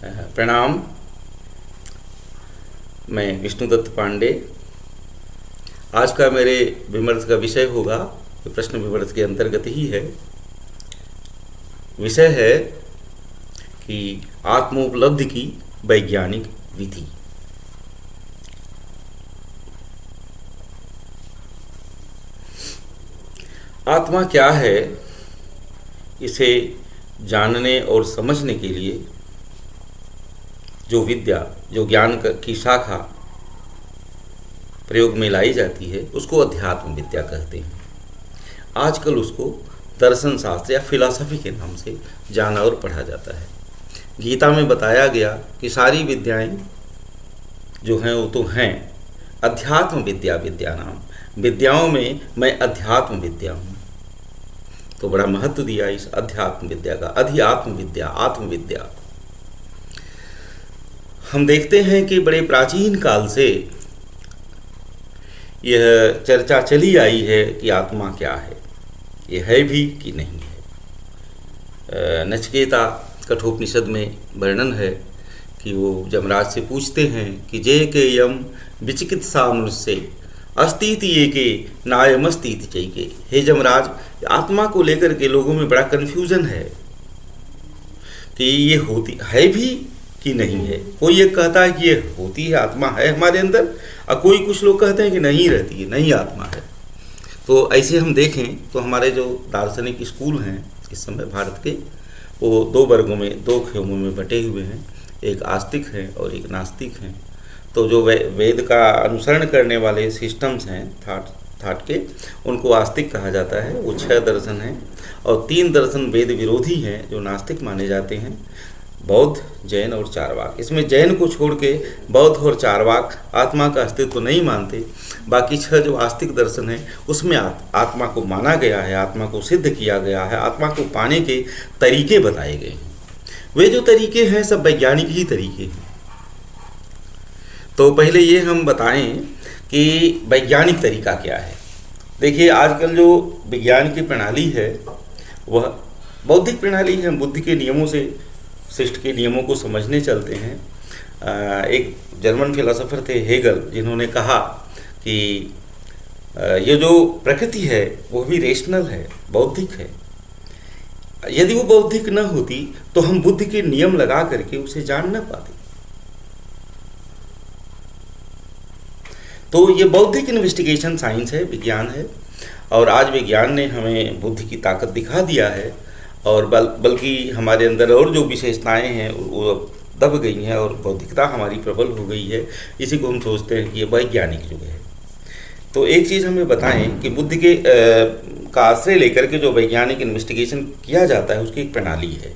प्रणाम। मैं विष्णुदत्त पांडे। आज का मेरे विमर्श का विषय होगा, प्रश्न विमर्श के अंतर्गत ही है। विषय है कि आत्मोपलब्धि की वैज्ञानिक विधि। आत्मा क्या है, इसे जानने और समझने के लिए जो विद्या, जो ज्ञान की शाखा प्रयोग में लाई जाती है, उसको अध्यात्म विद्या कहते हैं। आजकल उसको दर्शन शास्त्र या फिलॉसफी के नाम से जाना और पढ़ा जाता है। गीता में बताया गया कि सारी विद्याएं जो हैं वो तो हैं अध्यात्म विद्या, विद्या नाम विद्याओं में मैं अध्यात्म विद्या हूँ। तो बड़ा महत्व दिया इस अध्यात्म विद्या का, अध्यात्म विद्या, आत्मविद्या। हम देखते हैं कि बड़े प्राचीन काल से यह चर्चा चली आई है कि आत्मा क्या है, ये है भी कि नहीं है। नचिकेता कठोपनिषद में वर्णन है कि वो यमराज से पूछते हैं कि जे के यम विचिकित्सा मनुष्य अस्तिति ये के नायमस्तिति चैके। हे यमराज, आत्मा को लेकर के लोगों में बड़ा कन्फ्यूजन है कि ये होती है भी कि नहीं है। कोई ये कहता है कि ये होती है, आत्मा है हमारे अंदर, और कोई कुछ लोग कहते हैं कि नहीं रहती है, नहीं आत्मा है। तो ऐसे हम देखें तो हमारे जो दार्शनिक स्कूल हैं इस समय भारत के, वो दो वर्गों में, दो खेमों में बटे हुए हैं। एक आस्तिक हैं और एक नास्तिक हैं। तो जो वेद का अनुसरण करने वाले सिस्टम्स हैं थाट के, उनको आस्तिक कहा जाता है। वो 6 दर्शन हैं और 3 दर्शन वेद विरोधी हैं जो नास्तिक माने जाते हैं, बौद्ध, जैन और चारवाक। इसमें जैन को छोड़ के बौद्ध और चारवाक आत्मा का अस्तित्व तो नहीं मानते। बाकी 6 जो आस्तिक दर्शन हैं उसमें आत्मा को माना गया है, आत्मा को सिद्ध किया गया है, आत्मा को पाने के तरीके बताए गए हैं। वे जो तरीके हैं सब वैज्ञानिक ही तरीके हैं। तो पहले ये हम बताएं कि वैज्ञानिक तरीका क्या है। देखिए, आजकल जो विज्ञान की प्रणाली है वह बौद्धिक प्रणाली है। बुद्धि के नियमों से, सृष्टि के नियमों को समझने चलते हैं। एक जर्मन फिलोसोफर थे हेगल, जिन्होंने कहा कि ये जो प्रकृति है वो भी रेशनल है, बौद्धिक है। यदि वो बौद्धिक न होती तो हम बुद्धि के नियम लगा करके उसे जान न पाते। तो ये बौद्धिक इन्वेस्टिगेशन साइंस है, विज्ञान है। और आज विज्ञान ने हमें बुद्धि की ताकत दिखा दिया है, और बल्कि हमारे अंदर और जो विशेषताएं हैं वो दब गई हैं और बौद्धिकता हमारी प्रबल हो गई है। इसी को हम सोचते हैं कि ये वैज्ञानिक युग है। तो एक चीज़ हमें बताएं कि बुद्धि के का आश्रय लेकर के जो वैज्ञानिक इन्वेस्टिगेशन किया जाता है उसकी एक प्रणाली है।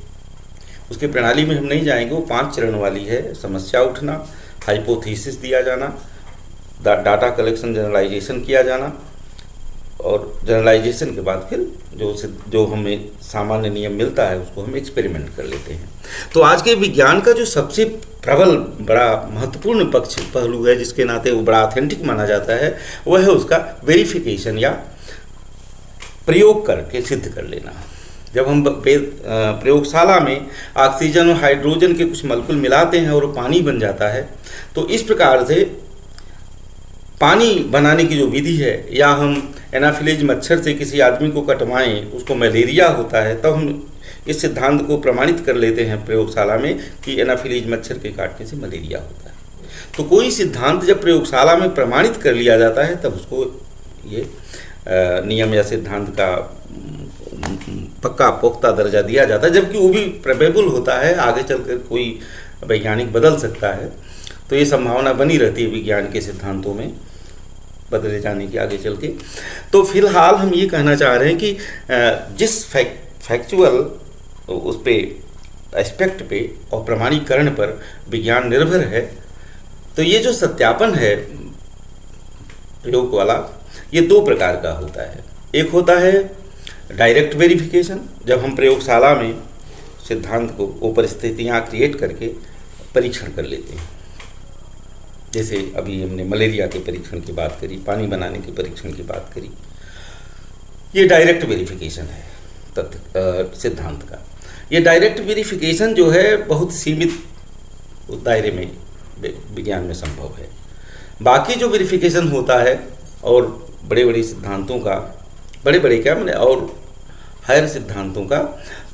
उसकी प्रणाली में हम नहीं जाएंगे, वो 5 चरण वाली है। समस्या उठना, हाइपोथेसिस दिया जाना, डाटा कलेक्शन, जनरलाइजेशन किया जाना, और जनरलाइजेशन के बाद फिर जो हमें सामान्य नियम मिलता है उसको हम एक्सपेरिमेंट कर लेते हैं। तो आज के विज्ञान का जो सबसे प्रबल, बड़ा महत्वपूर्ण पहलू है, जिसके नाते वो बड़ा ऑथेंटिक माना जाता है, वह है उसका वेरिफिकेशन या प्रयोग करके सिद्ध कर लेना। जब हम प्रयोगशाला में ऑक्सीजन और हाइड्रोजन के कुछ मॉलिक्यूल मिलाते हैं और वो पानी बन जाता है, तो इस प्रकार से पानी बनाने की जो विधि है, या हम एनाफिलीज मच्छर से किसी आदमी को कटवाएं, उसको मलेरिया होता है, तब हम इस सिद्धांत को प्रमाणित कर लेते हैं प्रयोगशाला में कि एनाफिलीज मच्छर के काटने से मलेरिया होता है। तो कोई सिद्धांत जब प्रयोगशाला में प्रमाणित कर लिया जाता है तब उसको ये नियम या सिद्धांत का पक्का पुख्ता दर्जा दिया जाता है, जबकि वो भी प्रोबेबल होता है, आगे चलकर कोई वैज्ञानिक बदल सकता है। तो ये संभावना बनी रहती है विज्ञान के सिद्धांतों में बदले जाने की आगे चल के। तो फिलहाल हम ये कहना चाह रहे हैं कि जिस फैक्चुअल उस पे एस्पेक्ट पे और प्रमाणीकरण पर विज्ञान निर्भर है, तो ये जो सत्यापन है प्रयोग वाला, ये 2 प्रकार का होता है। एक होता है डायरेक्ट वेरिफिकेशन, जब हम प्रयोगशाला में सिद्धांत को, वो परिस्थितियाँ क्रिएट करके परीक्षण कर लेते हैं। जैसे अभी हमने मलेरिया के परीक्षण की बात करी, पानी बनाने के परीक्षण की बात करी, ये डायरेक्ट वेरिफिकेशन है सिद्धांत का। ये डायरेक्ट वेरिफिकेशन जो है बहुत सीमित उस दायरे में विज्ञान में संभव है। बाकी जो वेरिफिकेशन होता है और बड़े बड़े सिद्धांतों का, बड़े बड़े क्या मैंने और हायर सिद्धांतों का,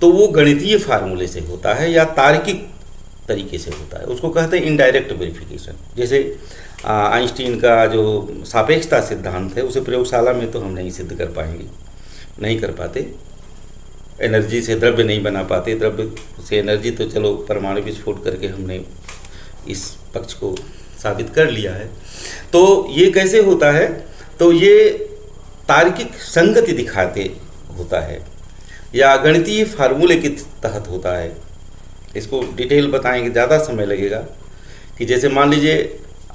तो वो गणितीय फार्मूले से होता है या तार्किक तरीके से होता है, उसको कहते हैं इनडायरेक्ट वेरिफिकेशन। जैसे आइंस्टीन का जो सापेक्षता सिद्धांत है उसे प्रयोगशाला में तो हम नहीं सिद्ध कर पाएंगे, नहीं कर पाते। एनर्जी से द्रव्य नहीं बना पाते, द्रव्य से एनर्जी तो चलो परमाणु विस्फोट करके हमने इस पक्ष को साबित कर लिया है। तो ये कैसे होता है, तो ये तार्किक संगति दिखाते होता है या गणितीय फार्मूले के तहत होता है। इसको डिटेल बताएंगे, ज़्यादा समय लगेगा। कि जैसे मान लीजिए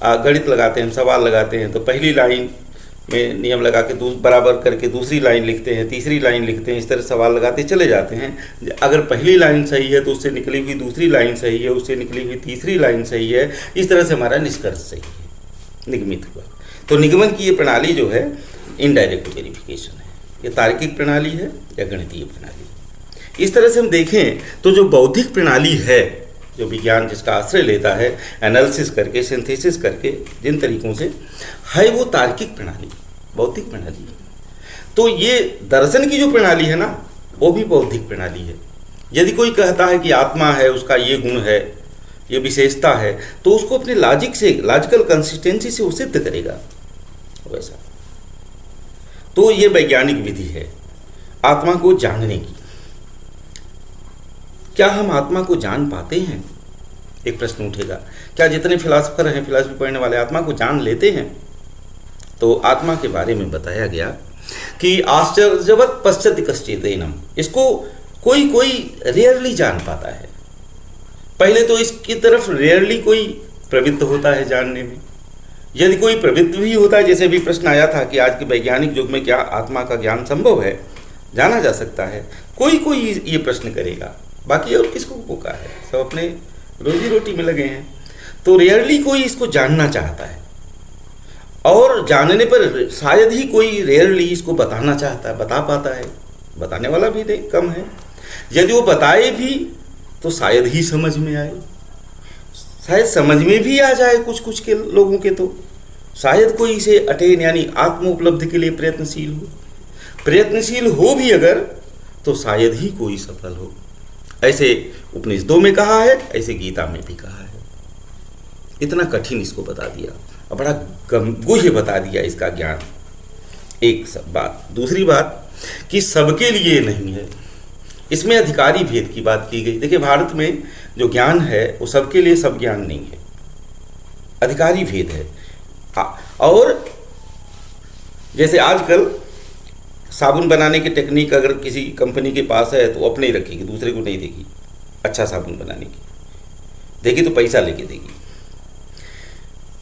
गणित लगाते हैं, हम सवाल लगाते हैं, तो पहली लाइन में नियम लगा के बराबर करके दूसरी लाइन लिखते हैं, तीसरी लाइन लिखते हैं, इस तरह सवाल लगाते चले जाते हैं। अगर पहली लाइन सही है तो उससे निकली हुई दूसरी लाइन सही है, उससे निकली हुई तीसरी लाइन सही है, इस तरह से हमारा निष्कर्ष सही है, निगमित हुआ। तो निगमन की ये प्रणाली जो है इनडायरेक्ट वेरिफिकेशन है। ये तार्किक प्रणाली है या गणितीय प्रणाली है। इस तरह से हम देखें तो जो बौद्धिक प्रणाली है, जो विज्ञान जिसका आश्रय लेता है एनालिसिस करके, सिंथेसिस करके, जिन तरीकों से है, वो तार्किक प्रणाली, बौद्धिक प्रणाली है। तो ये दर्शन की जो प्रणाली है ना, वो भी बौद्धिक प्रणाली है। यदि कोई कहता है कि आत्मा है, उसका ये गुण है, ये विशेषता है, तो उसको अपने लॉजिक से, लॉजिकल कंसिस्टेंसी से वो सिद्ध करेगा वैसा। तो ये वैज्ञानिक विधि है आत्मा को जानने की। क्या हम आत्मा को जान पाते हैं? एक प्रश्न उठेगा। क्या जितने फिलासफर हैं, फिलासफी पढ़ने वाले आत्मा को जान लेते हैं? तो आत्मा के बारे में बताया गया कि आश्चर्यवत पश्यति कश्चिदेनम, इसको कोई कोई रेयरली जान पाता है। पहले तो इसकी तरफ रेयरली कोई प्रवृत्त होता है जानने में। यदि कोई प्रवृत्त भी होता है, जैसे भी प्रश्न आया था कि आज के वैज्ञानिक युग में क्या आत्मा का ज्ञान संभव है, जाना जा सकता है, कोई कोई ये प्रश्न करेगा, बाकी और किसको मौका है, सब अपने रोजी रोटी में लगे हैं। तो रेयरली कोई इसको जानना चाहता है, और जानने पर शायद ही कोई रेयरली इसको बताना चाहता है, बता पाता है। बताने वाला भी नहीं कम है। यदि वो बताए भी तो शायद ही समझ में आए, शायद समझ में भी आ जाए कुछ कुछ के लोगों के, तो शायद कोई इसे अटेन यानी आत्म उपलब्धि के लिए प्रयत्नशील हो भी अगर, तो शायद ही कोई सफल हो। ऐसे उपनिषदों में कहा है, ऐसे गीता में भी कहा है। इतना कठिन इसको बता दिया और बड़ा गुह्य बता दिया इसका ज्ञान। एक सब बात। दूसरी बात कि सबके लिए नहीं है, इसमें अधिकारी भेद की बात की गई। देखिए, भारत में जो ज्ञान है वो सबके लिए सब ज्ञान नहीं है, अधिकारी भेद है। और जैसे आजकल साबुन बनाने की टेक्निक अगर किसी कंपनी के पास है तो अपने ही रखेगी, दूसरे को नहीं देगी। अच्छा साबुन बनाने की देगी तो पैसा लेके देगी।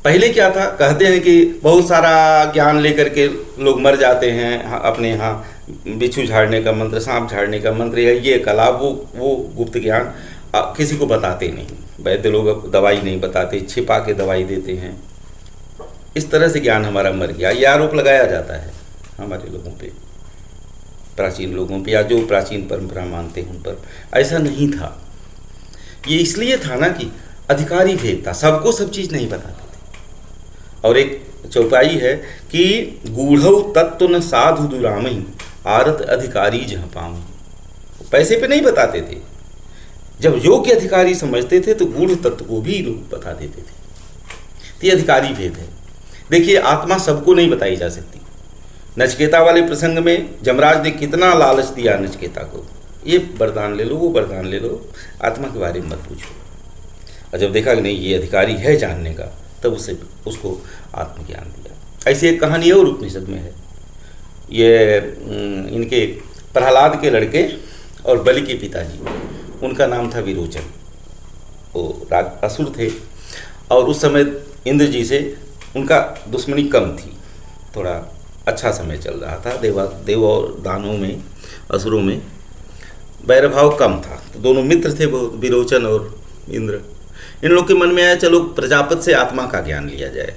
पहले क्या था, कहते हैं कि बहुत सारा ज्ञान लेकर के लोग मर जाते हैं अपने यहाँ, बिच्छू झाड़ने का मंत्र, सांप झाड़ने का मंत्र, ये कला, वो गुप्त ज्ञान किसी को बताते नहीं। वैद्य लोग अब दवाई नहीं बताते, छिपा के दवाई देते हैं। इस तरह से ज्ञान हमारा मर गया, ये आरोप लगाया जाता है हमारे लोगों पे, प्राचीन लोगों पे, या जो प्राचीन परंपरा मानते हैं उन पर। ऐसा नहीं था। ये इसलिए था ना कि अधिकारी भेद था, सबको सब चीज़ नहीं बताते थे। और एक चौपाई है कि गूढ़ौ तत्व न साधु दुरामई आरत अधिकारी जहाँ पाऊँ। पैसे पे नहीं बताते थे, जब योग्य अधिकारी समझते थे तो गूढ़ तत्व को भी लोग बता देते थे। तो ये अधिकारी भेद है। देखिए, आत्मा सबको नहीं बताई जा सकती। नचिकेता वाले प्रसंग में जमराज ने कितना लालच दिया नचिकेता को, ये वरदान ले लो, वो वरदान ले लो, आत्मा के बारे में मत पूछो। और जब देखा कि नहीं ये अधिकारी है जानने का, तब उसको आत्मज्ञान दिया। ऐसी एक कहानी और उपनिषद में है। ये इनके प्रहलाद के लड़के और बलि के पिताजी, उनका नाम था विरोचन। वो असुर थे और उस समय इंद्र जी से उनका दुश्मनी कम थी, थोड़ा अच्छा समय चल रहा था। देव और दानवों में, असुरों में वैरभाव कम था। तो दोनों मित्र थे, वो विरोचन और इंद्र। इन लोग के मन में आया चलो प्रजापति से आत्मा का ज्ञान लिया जाए।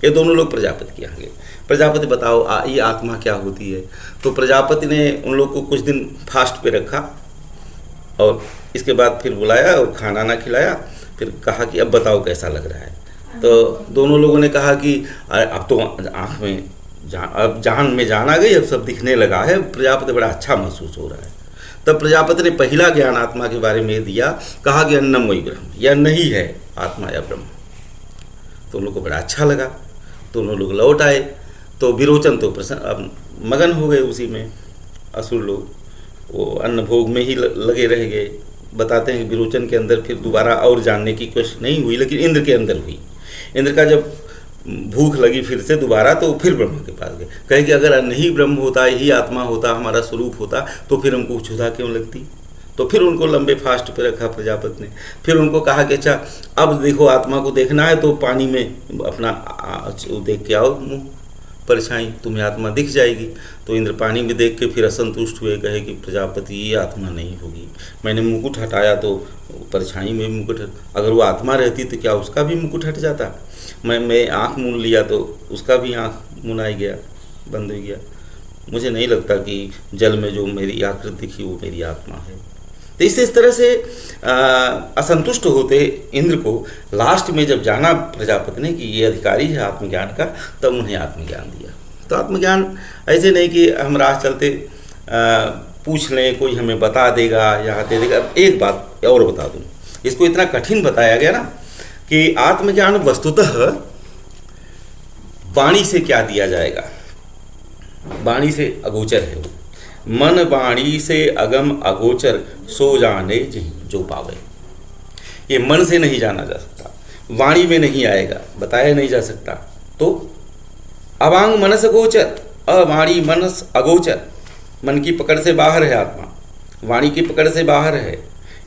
ये दोनों लोग प्रजापति के यहाँ गए, प्रजापति बताओ ये आत्मा क्या होती है। तो प्रजापति ने उन लोग को कुछ दिन फास्ट पे रखा और इसके बाद फिर बुलाया और खाना ना खिलाया फिर कहा कि अब बताओ कैसा लग रहा है। तो दोनों लोगों ने कहा कि अब तो आँख में अब जान में जान आ गई, अब सब दिखने लगा है, प्रजापति बड़ा अच्छा महसूस हो रहा है। तब प्रजापति ने पहला ज्ञान आत्मा के बारे में दिया, कहा कि अन्नम वही ब्रह्म, यह नहीं है आत्मा या ब्रह्म। तो उन लोग को बड़ा अच्छा लगा, तो उन लोग लौट आए। तो विरोचन तो प्रसन्न, अब मगन हो गए उसी में। असुर लोग वो अन्न भोग में ही लगे रह गए। बताते हैं कि विरोचन के अंदर फिर दोबारा और जानने की कोशिश नहीं हुई, लेकिन इंद्र के अंदर हुई। इंद्र का जब भूख लगी फिर से दोबारा, तो फिर ब्रह्मा के पास गए, कहे कि अगर अन्न ही ब्रह्म होता, यही आत्मा होता, हमारा स्वरूप होता, तो फिर हमको क्षुधा क्यों लगती। तो फिर उनको लंबे फास्ट पे रखा प्रजापति ने। फिर उनको कहा कि अच्छा अब देखो आत्मा को देखना है तो पानी में अपना देख के आओ मुँह परछाई, तुम्हें आत्मा दिख जाएगी। तो इंद्र पानी में देख के फिर असंतुष्ट हुए, कहे कि प्रजापति ये आत्मा नहीं होगी, मैंने मुकुट हटाया तो परछाई में मुकुट, अगर वो आत्मा रहती तो क्या उसका भी मुकुट हट जाता। मैं आँख मूंद लिया तो उसका भी आँख मुनाई गया, बंद हो गया। मुझे नहीं लगता कि जल में जो मेरी आकृति दिखी वो मेरी आत्मा है। तो इस तरह से असंतुष्ट होते इंद्र को लास्ट में जब जाना प्रजापति ने कि ये अधिकारी है आत्मज्ञान का, तब उन्हें आत्मज्ञान दिया। तो आत्मज्ञान ऐसे नहीं कि हम राह चलते पूछ लें, कोई हमें बता देगा या दे देगा। एक बात और बता दूँ, इसको इतना कठिन बताया गया ना कि आत्मज्ञान वस्तुतः वाणी से क्या दिया जाएगा, वाणी से अगोचर है वो। मन वाणी से अगम अगोचर, सो जाने जो पावे। ये मन से नहीं जाना जा सकता, वाणी में नहीं आएगा, बताया नहीं जा सकता। तो अवांग मनस अगोचर, अवाणी मनस अगोचर, मन की पकड़ से बाहर है आत्मा, वाणी की पकड़ से बाहर है,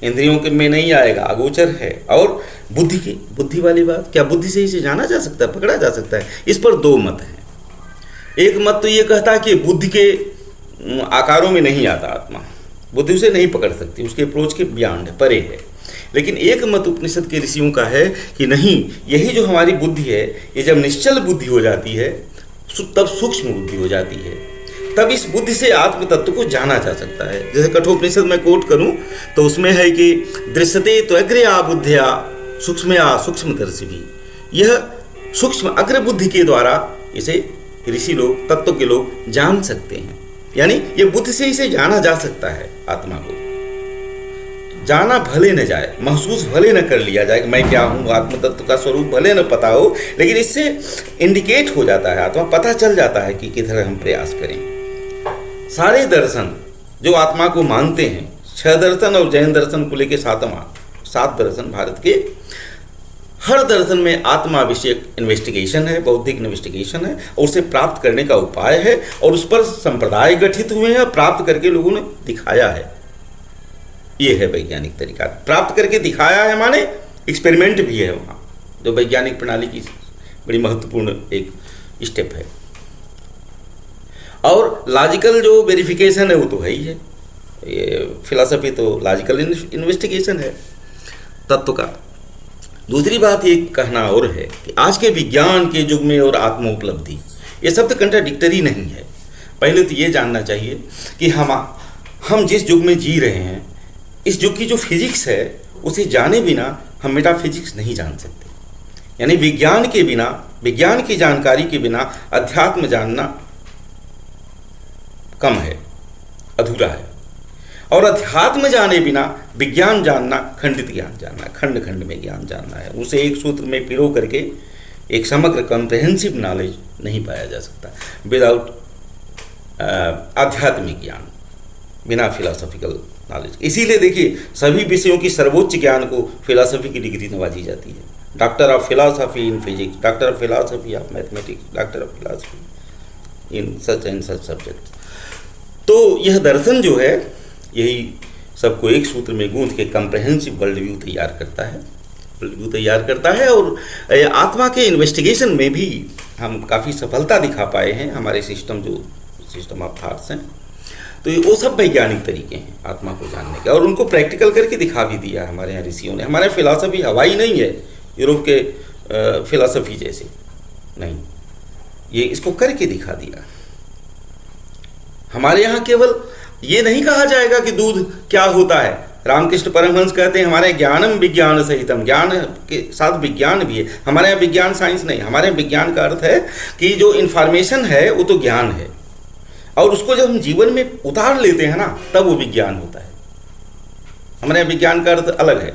इंद्रियों के में नहीं आएगा, अगोचर है। और बुद्धि वाली बात, क्या बुद्धि से इसे जाना जा सकता है, पकड़ा जा सकता है? इस पर दो मत हैं। एक मत तो ये कहता है कि बुद्धि के आकारों में नहीं आता आत्मा, बुद्धि उसे नहीं पकड़ सकती, उसके अप्रोच के बियॉन्ड है, परे है। लेकिन एक मत उपनिषद के ऋषियों का है कि नहीं, यही जो हमारी बुद्धि है, ये जब निश्चल बुद्धि हो जाती है तब सूक्ष्म बुद्धि हो जाती है, तब इस बुद्धि से आत्म तत्व को जाना जा सकता है। जैसे कठोपनिषद में कोट करूं तो उसमें है कि दृश्यते तो अग्रया बुद्धिया सूक्ष्मया सूक्ष्मदर्शी भी, यह सूक्ष्म अग्र बुद्धि के द्वारा इसे ऋषि लोग, तत्व के लोग जान सकते हैं। यानी ये बुद्धि से इसे जाना जा सकता है। आत्मा को जाना भले न जाए, महसूस भले न कर लिया जाए कि मैं क्या हूँ, आत्म तत्व का स्वरूप भले न पता हो, लेकिन इससे इंडिकेट हो जाता है, आत्मा पता चल जाता है कि किधर हम प्रयास करें। सारे दर्शन जो आत्मा को मानते हैं, 6 दर्शन और जैन दर्शन को लेकर 7 दर्शन भारत के, हर दर्शन में आत्मा विषयक इन्वेस्टिगेशन है, बौद्धिक इन्वेस्टिगेशन है, और उसे प्राप्त करने का उपाय है, और उस पर संप्रदाय गठित हुए हैं, प्राप्त करके लोगों ने दिखाया है। ये है वैज्ञानिक तरीका, प्राप्त करके दिखाया है, माने एक्सपेरिमेंट भी है वहाँ, जो वैज्ञानिक प्रणाली की बड़ी महत्वपूर्ण एक स्टेप है। और लॉजिकल जो वेरिफिकेशन है वो तो है ही है, ये फिलॉसफी तो लॉजिकल इन्वेस्टिगेशन है तत्व का। दूसरी बात ये कहना और है कि आज के विज्ञान के युग में और आत्मोपलब्धि, ये शब्द कंट्राडिक्टरी नहीं है। पहले तो ये जानना चाहिए कि हम जिस युग में जी रहे हैं, इस युग की जो फिजिक्स है उसे जाने बिना हम मेटाफिजिक्स नहीं जान सकते। यानी विज्ञान के बिना, विज्ञान की जानकारी के बिना अध्यात्म जानना कम है, अधूरा है। और अध्यात्म जाने बिना विज्ञान जानना खंडित ज्ञान जानना है, खंड खंड में ज्ञान जानना है। उसे एक सूत्र में पिरो करके एक समग्र कॉम्प्रहेंसिव नॉलेज नहीं पाया जा सकता विदाउट आध्यात्मिक ज्ञान, बिना फिलोसॉफिकल नॉलेज। इसीलिए देखिए सभी विषयों की सर्वोच्च ज्ञान को फिलोसफी की डिग्री नवाजी जाती है। Doctor of philosophy in physics, doctor of philosophy of mathematics, doctor of philosophy in such and such subject. तो यह दर्शन जो है यही सबको एक सूत्र में गूंथ के कॉम्प्रहेंसिव वर्ल्ड व्यू तैयार करता है। और आत्मा के इन्वेस्टिगेशन में भी हम काफ़ी सफलता दिखा पाए हैं। हमारे सिस्टम ऑफ थॉट्स हैं, तो वो सब वैज्ञानिक तरीके हैं आत्मा को जानने के, और उनको प्रैक्टिकल करके दिखा भी दिया हमारे यहाँ ऋषियों ने। हमारे फिलॉसफी हवाई नहीं है यूरोप के फिलॉसफी जैसे नहीं, ये इसको करके दिखा दिया। हमारे यहाँ केवल ये नहीं कहा जाएगा कि दूध क्या होता है, रामकृष्ण परमहंस कहते हैं हमारे ज्ञानम विज्ञान सहितम, ज्ञान के साथ विज्ञान भी है। हमारे यहाँ विज्ञान साइंस नहीं, हमारे यहाँ विज्ञान का अर्थ है कि जो इन्फॉर्मेशन है वो तो ज्ञान है, और उसको जब हम जीवन में उतार लेते हैं ना तब वो विज्ञान होता है। हमारे यहाँ विज्ञान का अर्थ अलग है।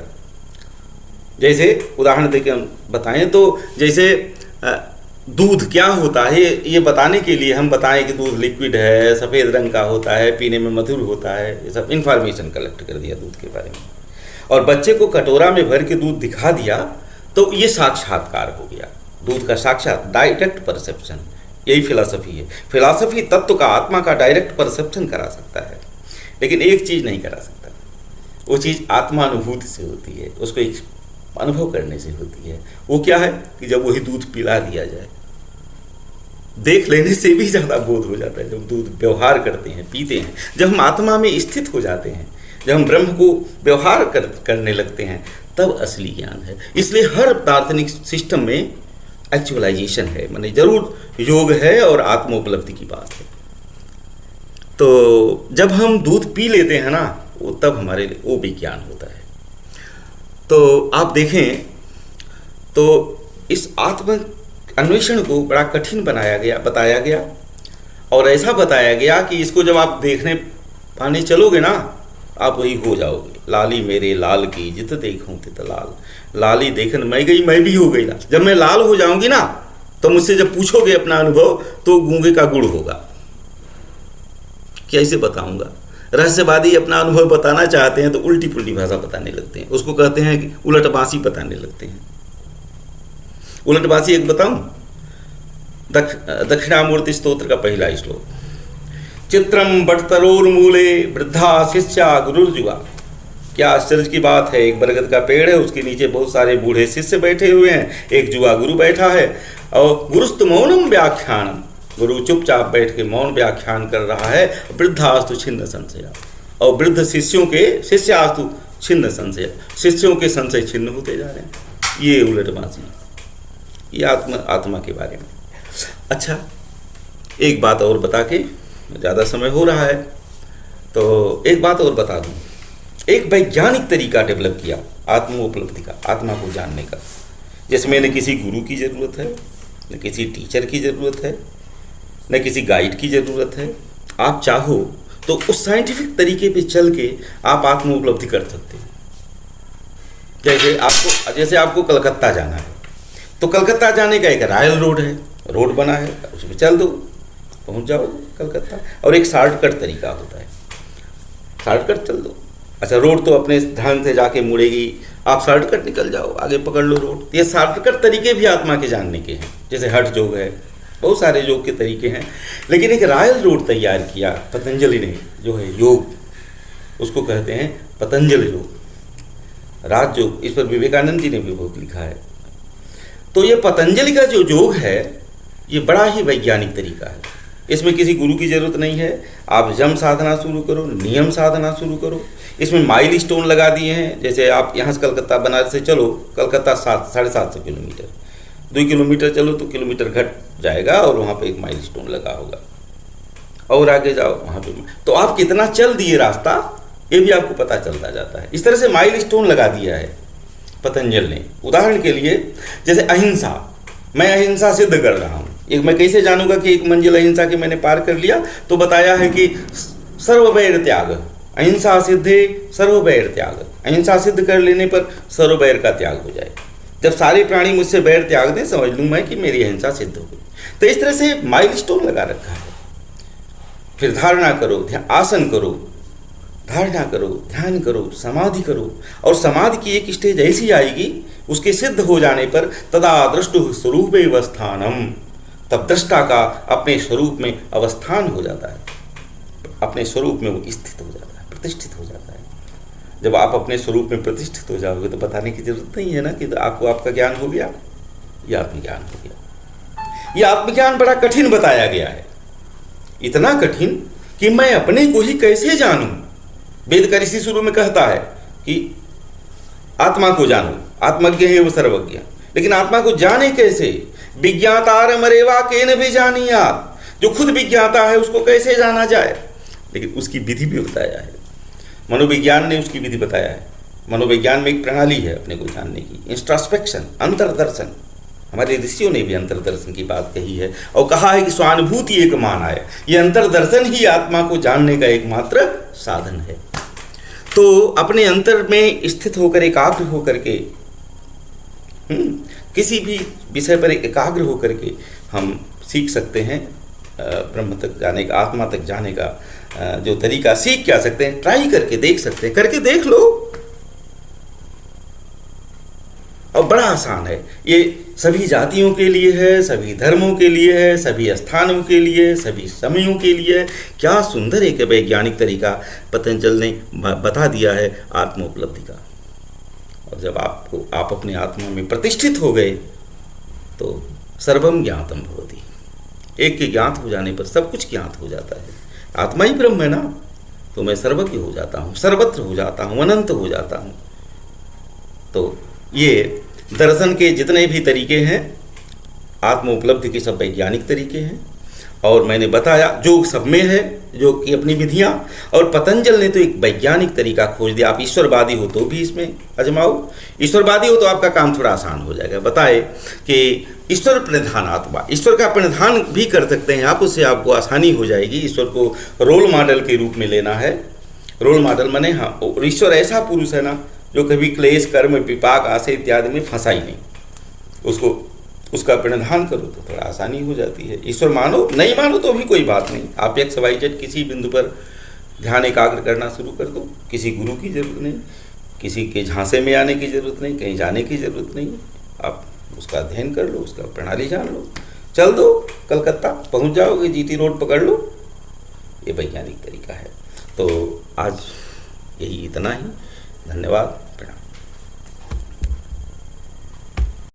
जैसे उदाहरण देकर बताएं तो जैसे दूध क्या होता है ये बताने के लिए हम बताएं कि दूध लिक्विड है, सफ़ेद रंग का होता है, पीने में मधुर होता है, ये सब इन्फॉर्मेशन कलेक्ट कर दिया दूध के बारे में, और बच्चे को कटोरा में भर के दूध दिखा दिया तो ये साक्षात्कार हो गया, दूध का साक्षात डायरेक्ट परसेप्शन। यही फिलॉसफी है। फिलॉसफी तत्व का, आत्मा का डायरेक्ट परसेप्शन करा सकता है, लेकिन एक चीज़ नहीं करा सकता, वो चीज़ आत्मानुभूति से होती है, उसको एक अनुभव करने से होती है। वो क्या है कि जब वही दूध पिला दिया जाए, देख लेने से भी ज़्यादा बोध हो जाता है जब दूध व्यवहार करते हैं, पीते हैं, जब हम आत्मा में स्थित हो जाते हैं, जब हम ब्रह्म को व्यवहार करने लगते हैं, तब असली ज्ञान है। इसलिए हर दार्शनिक सिस्टम में एक्चुअलाइजेशन है, माने जरूर योग है और आत्मोपलब्धि की बात है। तो जब हम दूध पी लेते हैं ना, वो तब हमारे लिए वो विज्ञान होता है। तो आप देखें तो इस आत्म अन्वेषण को बड़ा कठिन बताया गया, और ऐसा बताया गया कि इसको जब आप देखने पाने चलोगे ना, आप वही हो जाओगे। लाली मेरे लाल की जित देखूं तित लाल, लाली देखन मैं गई मैं भी हो गई लाल। जब मैं लाल हो जाऊंगी ना, तो मुझसे जब पूछोगे अपना अनुभव तो गूंगे का गुड़ होगा। कैसे बताऊंगा? रहस्यवादी अपना अनुभव बताना चाहते हैं तो उल्टी पुल्टी भाषा बताने लगते हैं, उसको कहते हैं कि उलटबासी बताने लगते हैं। उलटबासी एक बताऊं, दक्षिणामूर्ति स्तोत्र का पहला श्लोक, चित्रम बटतरोर्मूले वृद्धा शिष्या गुरुर्जुआ। क्या आश्चर्य की बात है, एक बरगद का पेड़ है, उसके नीचे बहुत सारे बूढ़े शिष्य बैठे हुए हैं, एक जुआ गुरु बैठा है, और गुरुस्तु मौनम व्याख्यानम, गुरु चुपचाप बैठ के मौन व्याख्यान कर रहा है। वृद्धास्तु छिन्न संशया, और वृद्ध शिष्यों के शिष्यास्तु छिन्न संशय, शिष्यों के संशय छिन्न होते जा रहे हैं। ये उलटबाजी, ये आत्मा के बारे में। अच्छा, एक बात और बता के, ज़्यादा समय हो रहा है तो एक बात और बता दूं। एक वैज्ञानिक तरीका डेवलप किया आत्मोपलब्धि का, आत्मा को जानने का, जिसमें न किसी गुरु की ज़रूरत है, न किसी टीचर की ज़रूरत है, न किसी गाइड की ज़रूरत है। आप चाहो तो उस साइंटिफिक तरीके पे चल के आप आत्मोपलब्धि कर सकते हैं। जैसे आपको कलकत्ता जाना है, तो कलकत्ता जाने का एक रॉयल रोड है, रोड बना है, उस पर चल दो, पहुंच जाओ कलकत्ता। और एक शॉर्टकट तरीका होता है, शॉर्टकट चल दो। अच्छा, रोड तो अपने ढंग से जाके मुड़ेगी, आप शॉर्टकट निकल जाओ, आगे पकड़ लो रोड। ये शॉर्टकट तरीके भी आत्मा के जानने के हैं, जैसे हठ योग है, बहुत सारे योग के तरीके हैं। लेकिन एक रॉयल रोड तैयार किया पतंजलि ने, जो है योग, उसको कहते हैं पतंजलि योग, राजयोग। इस पर विवेकानंद जी ने भी बहुत लिखा है। तो ये पतंजलि का जो योग है, ये बड़ा ही वैज्ञानिक तरीका है। इसमें किसी गुरु की ज़रूरत नहीं है। आप जम साधना शुरू करो, नियम साधना शुरू करो। इसमें माइल स्टोन लगा दिए हैं, जैसे आप यहाँ से कलकत्ता बनारस से चलो, कलकत्ता 700-750 किलोमीटर, 2 किलोमीटर चलो तो किलोमीटर घट जाएगा, और वहाँ पे एक माइल स्टोन लगा होगा, और आगे जाओ वहाँ पे। तो आप कितना चल दिए रास्ता, ये भी आपको पता चलता जाता है। इस तरह से माइल स्टोन लगा दिया है पतंजलि ने। उदाहरण के लिए जैसे अहिंसा, मैं अहिंसा सिद्ध कर रहा हूँ, एक मैं कैसे जानूंगा कि एक मंजिल अहिंसा की मैंने पार कर लिया? तो बताया है कि सर्ववैर त्याग, अहिंसा सिद्धे सर्ववैर त्याग, अहिंसा सिद्ध कर लेने पर सर्ववैर का त्याग हो जाए। जब सारे प्राणी मुझसे बैर त्याग दें, समझ लूँ मैं कि मेरी अहिंसा सिद्ध हो गई। तो इस तरह से माइल स्टोन लगा रखा है। फिर धारणा करो, आसन करो, धारणा करो, ध्यान करो, समाधि करो, और समाधि की एक स्टेज ऐसी आएगी, उसके सिद्ध हो जाने पर तदा दृष्टु स्वरूपे अवस्थानम, तब दृष्टा का अपने स्वरूप में अवस्थान हो जाता है, अपने स्वरूप में वो स्थित हो जाता है, प्रतिष्ठित हो जाता है। जब आप अपने स्वरूप में प्रतिष्ठित हो जाओगे तो बताने की जरूरत नहीं है ना कि आपको आपका ज्ञान हो गया, यह आत्मज्ञान हो गया। यह आत्मज्ञान बड़ा कठिन बताया गया है, इतना कठिन कि मैं अपने को ही कैसे जानूं। वेद का ऋषि शुरू में कहता है कि आत्मा को जानो, आत्मज्ञ है वो सर्वज्ञ, लेकिन आत्मा को जाने कैसे? विज्ञातार मरेवा केन भी जानियात, जो खुद विज्ञाता है उसको कैसे जाना जाए? लेकिन उसकी विधि भी बताया है। मनोविज्ञान ने उसकी विधि बताया है। मनोविज्ञान में एक प्रणाली है अपने को जानने की, इंट्रोस्पेक्शन, अंतर्दर्शन। हमारे ऋषियों ने भी अंतर्दर्शन की बात कही है और कहा है कि स्वानुभूति एक मान है, ये अंतर्दर्शन ही आत्मा को जानने का एकमात्र साधन है। तो अपने अंतर में स्थित होकर, एकाग्र होकर के, किसी भी विषय पर एकाग्र होकर के हम सीख सकते हैं ब्रह्म तक जाने का, आत्मा तक जाने का जो तरीका सीख क्या सकते हैं, ट्राई करके देख सकते हैं, करके देख लो। और बड़ा आसान है ये, सभी जातियों के लिए है, सभी धर्मों के लिए है, सभी स्थानों के लिए, सभी समयों के लिए है। क्या सुंदर एक वैज्ञानिक तरीका पतंजलि ने बता दिया है आत्मोपलब्धि का। और जब आप अपने आत्मा में प्रतिष्ठित हो गए तो सर्वम ज्ञातम भवति। एक के ज्ञात हो जाने पर सब कुछ ज्ञात हो जाता है। आत्मा ही ब्रह्म है ना, तो मैं सर्वज्ञ हो जाता हूँ, सर्वत्र हो जाता हूँ, अनंत हो जाता हूँ। तो ये दर्शन के जितने भी तरीके हैं, आत्मोपलब्धि के सब वैज्ञानिक तरीके हैं। और मैंने बताया जो सब में है, जो कि अपनी विधियाँ, और पतंजलि ने तो एक वैज्ञानिक तरीका खोज दिया। आप ईश्वरवादी हो तो भी इसमें आजमाओ, ईश्वरवादी हो तो आपका काम थोड़ा आसान हो जाएगा। बताए कि ईश्वर प्रणिधान आत्मा, ईश्वर का प्रणिधान भी कर सकते हैं आप, उससे आपको आसानी हो जाएगी। ईश्वर को रोल मॉडल के रूप में लेना है। रोल मॉडल माने हाँ, ईश्वर ऐसा पुरुष है ना जो कभी क्लेश, कर्म, विपाक, आशय इत्यादि में फंसा ही नहीं, उसको उसका प्रणिधान करो तो थोड़ा आसानी हो जाती है। ईश्वर मानो, नहीं मानो तो भी कोई बात नहीं। आप एक्स वाई जेड किसी बिंदु पर ध्यान एकाग्र करना शुरू कर दो। किसी गुरु की जरूरत नहीं, किसी के झांसे में आने की जरूरत नहीं, कहीं जाने की जरूरत नहीं। आप उसका अध्ययन कर लो, उसका प्रणाली जान लो, चल दो, कलकत्ता पहुंच जाओगे, जीटी रोड पकड़ लो। ये वैज्ञानिक तरीका है। तो आज यही इतना ही। धन्यवाद, प्रणाम।